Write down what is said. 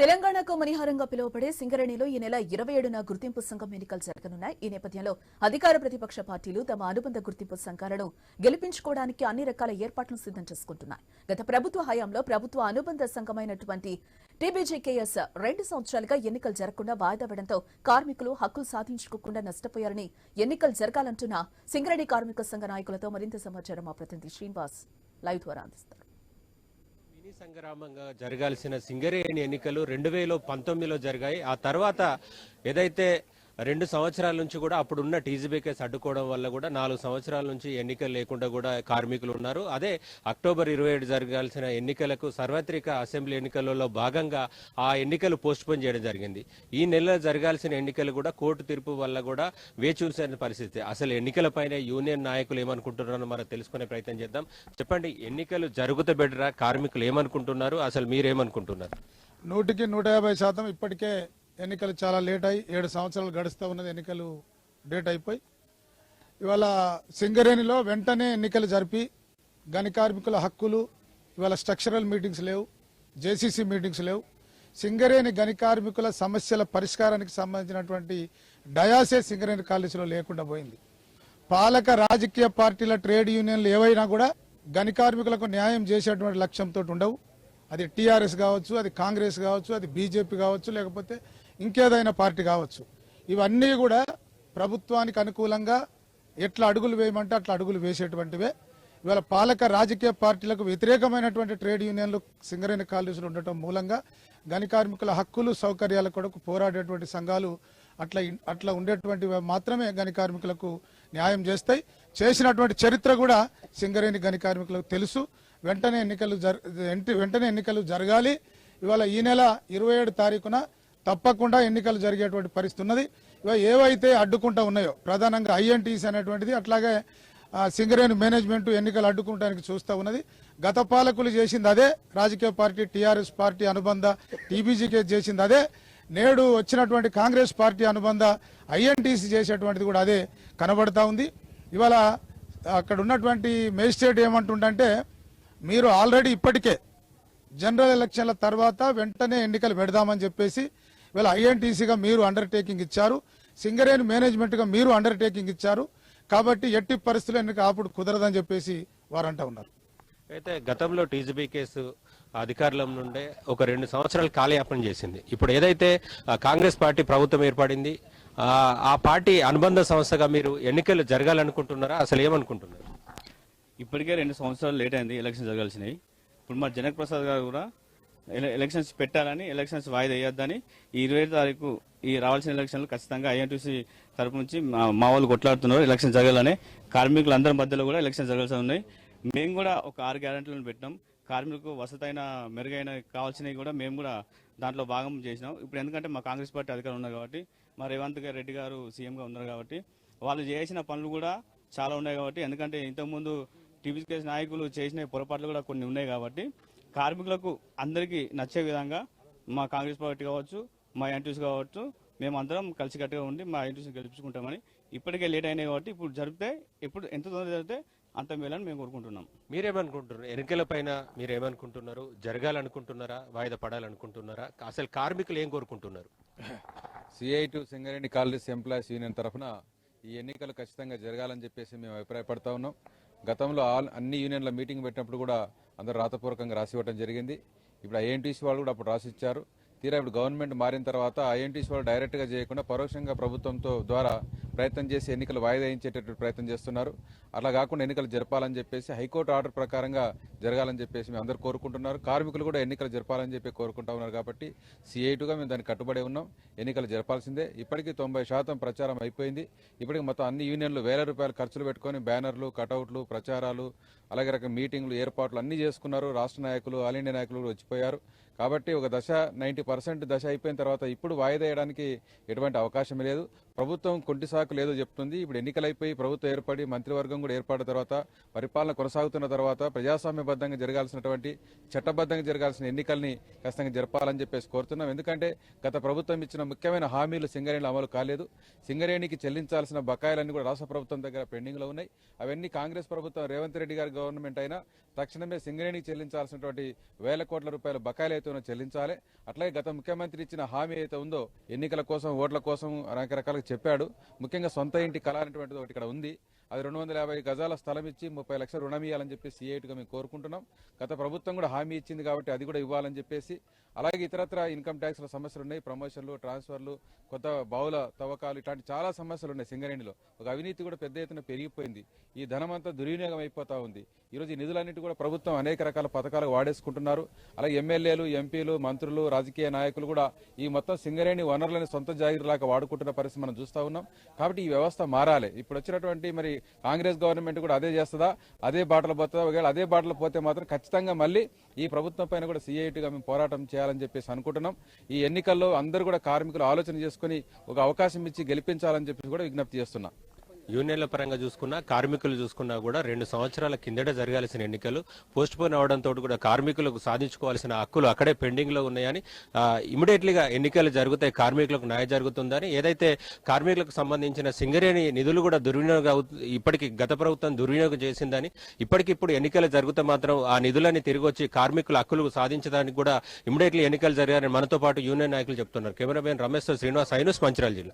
తెలంగాణకు మణిహారంగా పిలువబడే సింగరేణిలో ఈ నెల 27న గుర్తింపు సంఘం ఎన్నికలు జరగనున్నాయి. ఈ నేపథ్యంలో అధికార ప్రతిపక్ష పార్టీలు తమ అనుబంధ గుర్తింపు సంఘాలను గెలిపించుకోవడానికి అన్ని రకాల ఏర్పాట్లను సిద్ధం చేసుకుంటున్నాయి. గత ప్రభుత్వ హయాంలో ప్రభుత్వ అనుబంధ సంఘమైనటువంటి టీబీజీకేఎస్ 2 సంవత్సరాలుగా ఎన్నికలు జరగకుండా వాయిదా వేయడంతో కార్మికులు హక్కులు సాధించుకోకుండా నష్టపోయారని ఎన్నికలు జరగాలంటున్న సింగరేణి కార్మిక సంఘ నాయకులతో మరింత సమాచారం మా ప్రతినిధి శ్రీనివాస్ లైవ్ ద్వారా అందిస్తారు. సంగ్రామంగా జరగాల్సిన సింగరేణి ఎన్నికలు 2019లో జరిగాయి. ఆ తర్వాత ఏదైతే 2 సంవత్సరాల నుంచి కూడా అప్పుడున్న టీజీబీకేస్ అడ్డుకోవడం వల్ల కూడా 4 సంవత్సరాల నుంచి ఎన్నికలు లేకుండా కూడా కార్మికులు ఉన్నారు. అదే అక్టోబర్ 27 జరగాల్సిన ఎన్నికలకు సార్వత్రిక అసెంబ్లీ ఎన్నికలలో భాగంగా ఆ ఎన్నికలు పోస్ట్ పోన్ చేయడం జరిగింది. ఈ నెలలో జరగాల్సిన ఎన్నికలు కూడా కోర్టు తీర్పు వల్ల కూడా వేచూసిన పరిస్థితి. అసలు ఎన్నికలపైన యూనియన్ నాయకులు ఏమనుకుంటున్నారో మనం తెలుసుకునే ప్రయత్నం చేద్దాం. చెప్పండి, ఎన్నికలు జరుగుతూ బెటరా? కార్మికులు ఏమనుకుంటున్నారు? అసలు మీరేమనుకుంటున్నారు? 100% ఇప్పటికే ఎన్నికలు చాలా లేట్ అయ్యి 7 సంవత్సరాలు గడుస్తూ ఉన్నది. ఎన్నికలు డేట్ అయిపోయి ఇవాళ సింగరేణిలో వెంటనే ఎన్నికలు జరిపి గని కార్మికుల హక్కులు, ఇవాళ స్ట్రక్చరల్ మీటింగ్స్ లేవు, జేసీసీ మీటింగ్స్ లేవు. సింగరేణి గని కార్మికుల సమస్యల పరిష్కారానికి సంబంధించినటువంటి డయాసే సింగరేణి కాలేజీలో లేకుండా పోయింది. పాలక రాజకీయ పార్టీల ట్రేడ్ యూనియన్లు ఏవైనా కూడా గని కార్మికులకు న్యాయం చేసేటువంటి లక్ష్యంతో ఉండవు. అది టీఆర్ఎస్ కావచ్చు, అది కాంగ్రెస్ కావచ్చు, అది బీజేపీ కావచ్చు, లేకపోతే ఇంకేదైనా పార్టీ కావచ్చు. ఇవన్నీ కూడా ప్రభుత్వానికి అనుకూలంగా ఎట్లా అడుగులు వేయమంటే అట్లా అడుగులు వేసేటువంటివే. ఇవాళ పాలక రాజకీయ పార్టీలకు వ్యతిరేకమైనటువంటి ట్రేడ్ యూనియన్లు సింగరేణి కాలేజీలు ఉండటం మూలంగా గని కార్మికుల హక్కులు, సౌకర్యాల కొరకు పోరాడేటువంటి సంఘాలు అట్లా ఉండేటువంటివి మాత్రమే గని కార్మికులకు న్యాయం చేస్తాయి. చేసినటువంటి చరిత్ర కూడా సింగరేణి గని కార్మికులకు తెలుసు. వెంటనే ఎన్నికలు జరగాలి. ఇవాళ ఈ నెల 27 తారీఖున తప్పకుండా ఎన్నికలు జరిగేటువంటి పరిస్థితి ఉన్నది. ఇవాళ ఏవైతే అడ్డుకుంటా ఉన్నాయో ప్రధానంగా ఐఎన్టీసీ అనేటువంటిది, అట్లాగే సింగరేణి మేనేజ్మెంట్ ఎన్నికలు అడ్డుకుంటానికి చూస్తూ ఉన్నది. గత పాలకులు చేసింది అదే, రాజకీయ పార్టీ టీఆర్ఎస్ పార్టీ అనుబంధ టీబీజీకే చేసింది అదే, నేడు వచ్చినటువంటి కాంగ్రెస్ పార్టీ అనుబంధ ఐఎన్టీసీ చేసేటువంటిది కూడా అదే కనబడతా ఉంది. ఇవాళ అక్కడ ఉన్నటువంటి మేజిస్ట్రేట్ ఏమంటుండంటే, మీరు ఆల్రెడీ ఇప్పటికే జనరల్ ఎలక్షన్ల తర్వాత వెంటనే ఎన్నికలు పెడదామని చెప్పేసి ఇవాళ ఐఎన్టీసీగా మీరు అండర్టేకింగ్ ఇచ్చారు, సింగరేణి మేనేజ్మెంట్గా మీరు అండర్టేకింగ్ ఇచ్చారు. కాబట్టి ఎట్టి పరిస్థితుల్లో ఎన్నిక అప్పుడు కుదరదని చెప్పేసి వారు అంటూ ఉన్నారు. అయితే గతంలో టీజీబీకేస్ అధికారుల నుండే ఒక 2 సంవత్సరాలు కాలయాపన చేసింది. ఇప్పుడు ఏదైతే కాంగ్రెస్ పార్టీ ప్రభుత్వం ఏర్పడింది, ఆ పార్టీ అనుబంధ సంస్థగా మీరు ఎన్నికలు జరగాలనుకుంటున్నారా? అసలు ఏమనుకుంటున్నారు? ఇప్పటికే 2 సంవత్సరాలు లేట్ అయింది ఎలక్షన్ జరగాల్సినవి. ఇప్పుడు మా జనక్ ప్రసాద్ గారు కూడా ఎలక్షన్స్ పెట్టాలని, ఎలక్షన్స్ వాయిదా వేయొద్దని ఈ 27 తారీఖు ఈ రావాల్సిన ఎలక్షన్లు ఖచ్చితంగా ఐఎన్టీసీ తరపు నుంచి మా వాళ్ళు కొట్లాడుతున్నారు. ఎలక్షన్ జరగాలని కార్మికులందరి మధ్యలో కూడా ఎలక్షన్ జరగాల్సి ఉన్నాయి. మేము కూడా ఒక 6 గ్యారెంటీలను పెట్టినాం. కార్మికులకు వసతైన మెరుగైన కావాల్సినవి కూడా మేము కూడా దాంట్లో భాగం చేసినాం. ఇప్పుడు ఎందుకంటే మా కాంగ్రెస్ పార్టీ అధికారం ఉన్నారు కాబట్టి, మా రేవంత్ రెడ్డి గారు సీఎంగా ఉన్నారు కాబట్టి వాళ్ళు చేసిన పనులు కూడా చాలా ఉన్నాయి కాబట్టి, ఎందుకంటే ఇంతకుముందు టీబీజీకేఎస్ నాయకులు చేసిన పొరపాట్లు కూడా కొన్ని ఉన్నాయి కాబట్టి కార్మికులకు అందరికీ నచ్చే విధంగా మా కాంగ్రెస్ పార్టీ కావచ్చు, మా ఎన్టీసీ కావచ్చు, మేము అందరం కలిసికట్టుగా ఉండి మా ఎన్టీసీని గెలిపించుకుంటామని. ఇప్పటికే లేట్ అయినాయి కాబట్టి ఇప్పుడు జరిపితే ఎంత తొందరగా జరిగితే అంత మేలని మేము కోరుకుంటున్నాం. మీరేమనుకుంటున్నారు? ఎన్నికల పైన మీరేమనుకుంటున్నారు? జరగాలనుకుంటున్నారా? వాయిదా పడాలనుకుంటున్నారా? అసలు కార్మికులు ఏం కోరుకుంటున్నారు? CI2 Singareni college employees union తరఫున ఈ ఎన్నికలు ఖచ్చితంగా జరగాలని చెప్పేసి మేము అభిప్రాయపడతా ఉన్నాం. గతంలో అన్ని యూనియన్ల మీటింగ్ పెట్టినప్పుడు కూడా అందరూ రాతపూర్వకంగా రాసి ఇవ్వడం జరిగింది. ఇప్పుడు ఐఎన్టీసీ వాళ్ళు కూడా అప్పుడు రాసిచ్చారు. తీరా ఇప్పుడు గవర్నమెంట్ మారిన తర్వాత ఐఎన్టీసీ వాళ్ళు డైరెక్ట్గా చేయకుండా పరోక్షంగా ప్రభుత్వంతో ద్వారా ప్రయత్నం చేసి ఎన్నికలు వాయిదా వేయించేటటువంటి ప్రయత్నం చేస్తున్నారు. అలా కాకుండా ఎన్నికలు జరపాలని చెప్పేసి హైకోర్టు ఆర్డర్ ప్రకారంగా జరగాలని చెప్పేసి మేము అందరూ కోరుకుంటున్నారు. కార్మికులు కూడా ఎన్నికలు జరపాలని చెప్పి కోరుకుంటా ఉన్నారు. కాబట్టి CI2గా మేము దానికి కట్టుబడి ఉన్నాం. ఎన్నికలు జరపాల్సిందే. ఇప్పటికీ 90% ప్రచారం అయిపోయింది. ఇప్పటికి మొత్తం అన్ని యూనియన్లు వేల రూపాయలు ఖర్చులు పెట్టుకొని బ్యానర్లు, కటౌట్లు, ప్రచారాలు, అలాగే రకం మీటింగ్లు, ఏర్పాట్లు అన్ని చేసుకున్నారు. రాష్ట్ర నాయకులు, ఆల్ ఇండియా నాయకులు వచ్చిపోయారు. కాబట్టి ఒక 90% దశ అయిపోయిన తర్వాత ఇప్పుడు వాయిదా వేయడానికి ఎటువంటి అవకాశం లేదు. ప్రభుత్వం కొంటి సాకు లేదో చెప్తుంది. ఇప్పుడు ఎన్నికలైపోయి ప్రభుత్వం ఏర్పడి మంత్రివర్గం కూడా ఏర్పడిన తర్వాత పరిపాలన కొనసాగుతున్న తర్వాత ప్రజాస్వామ్యబద్ధంగా జరగాల్సినటువంటి చట్టబద్ధంగా జరగాల్సిన ఎన్నికల్ని ఖచ్చితంగా జరపాలని చెప్పేసి కోరుతున్నాం. ఎందుకంటే గత ప్రభుత్వం ఇచ్చిన ముఖ్యమైన హామీలు సింగరేణిలో అమలు కాలేదు. సింగరేణికి చెల్లించాల్సిన బకాయిలన్నీ కూడా రాష్ట్ర ప్రభుత్వం దగ్గర పెండింగ్ లో ఉన్నాయి. అవన్నీ కాంగ్రెస్ ప్రభుత్వం రేవంత్ రెడ్డి గారి గవర్నమెంట్ అయినా తక్షణమే సింగరేణికి చెల్లించాల్సినటువంటి వేల కోట్ల రూపాయల బకాయిలు అయితే ఉన్నో చెల్లించాలి. అట్లాగే గత ముఖ్యమంత్రి ఇచ్చిన హామీ అయితే ఉందో ఎన్నికల కోసం ఓట్ల కోసం రకరకాలుగా చెప్పాడు. ముఖ్యంగా సొంత ఇంటి కళ అనేటువంటిది ఒకటి ఇక్కడ ఉంది. అది 250 గజాల స్థలం ఇచ్చి 30 లక్షలు రుణం ఇవ్వాలని చెప్పి సిఐటిగా మేము కోరుకుంటున్నాం. గత ప్రభుత్వం కూడా హామీ ఇచ్చింది కాబట్టి అది కూడా ఇవ్వాలని చెప్పేసి, అలాగే ఇతరత్ర ఇన్కమ్ ట్యాక్స్ల సమస్యలు ఉన్నాయి, ప్రమోషన్లు, ట్రాన్స్ఫర్లు, కొత్త బావుల తవ్వకాలు, ఇట్లాంటి చాలా సమస్యలు ఉన్నాయి. సింగరేణిలో ఒక అవినీతి కూడా పెద్ద ఎత్తున పెరిగిపోయింది. ఈ ధనం అంతా దుర్వినియోగం అయిపోతా ఉంది. ఈరోజు ఈ నిధులన్నింటి కూడా ప్రభుత్వం అనేక రకాల పథకాలు వాడేసుకుంటున్నారు. అలాగే ఎమ్మెల్యేలు, ఎంపీలు, మంత్రులు, రాజకీయ నాయకులు కూడా ఈ మొత్తం సింగరేణి వనరులను సొంత జాగిరిలాగా వాడుకుంటున్న పరిస్థితి మనం చూస్తా ఉన్నాం. కాబట్టి ఈ వ్యవస్థ మారాలి. ఇప్పుడు వచ్చినటువంటి మరి కాంగ్రెస్ గవర్నమెంట్ కూడా అదే చేస్తుందా, అదే బాటలు పోతుందా? ఒకవేళ అదే బాటలు పోతే మాత్రం ఖచ్చితంగా మళ్ళీ ఈ ప్రభుత్వం పైన కూడా సిఐటిగా మేము పోరాటం చేయాలని చెప్పేసి అనుకుంటున్నాం. ఈ ఎన్నికల్లో అందరూ కూడా కార్మికులు ఆలోచన చేసుకుని ఒక అవకాశం ఇచ్చి గెలిపించాలని చెప్పేసి కూడా విజ్ఞప్తి చేస్తున్నాం. యూనియన్ల పరంగా చూసుకున్నా, కార్మికులు చూసుకున్నా కూడా 2 సంవత్సరాల కిందట జరగాల్సిన ఎన్నికలు పోస్ట్ పోన్ అవడంతో కూడా కార్మికులకు సాధించుకోవాల్సిన హక్కులు అక్కడే పెండింగ్ లో ఉన్నాయని, ఇమీడియట్లీగా ఎన్నికలు జరుగుతాయి, కార్మికులకు న్యాయం జరుగుతుందని, ఏదైతే కార్మికులకు సంబంధించిన సింగరేణి నిధులు కూడా దుర్వినియోగం ఇప్పటికి గత ప్రభుత్వం దుర్వినియోగం చేసిందని, ఇప్పటికిప్పుడు ఎన్నికలు జరిగితే మాత్రం ఆ నిధులన్నీ తిరిగి వచ్చి కార్మికుల హక్కులు సాధించడానికి కూడా ఇమీడియట్లీ ఎన్నికలు జరగాలని మనతో పాటు యూనియన్ నాయకులు చెప్తున్నారు. కెమెరామెన్ రమేష్ శ్రీనివాస్, ఐన్యూస్, మంచిర్యాల జిల్లా.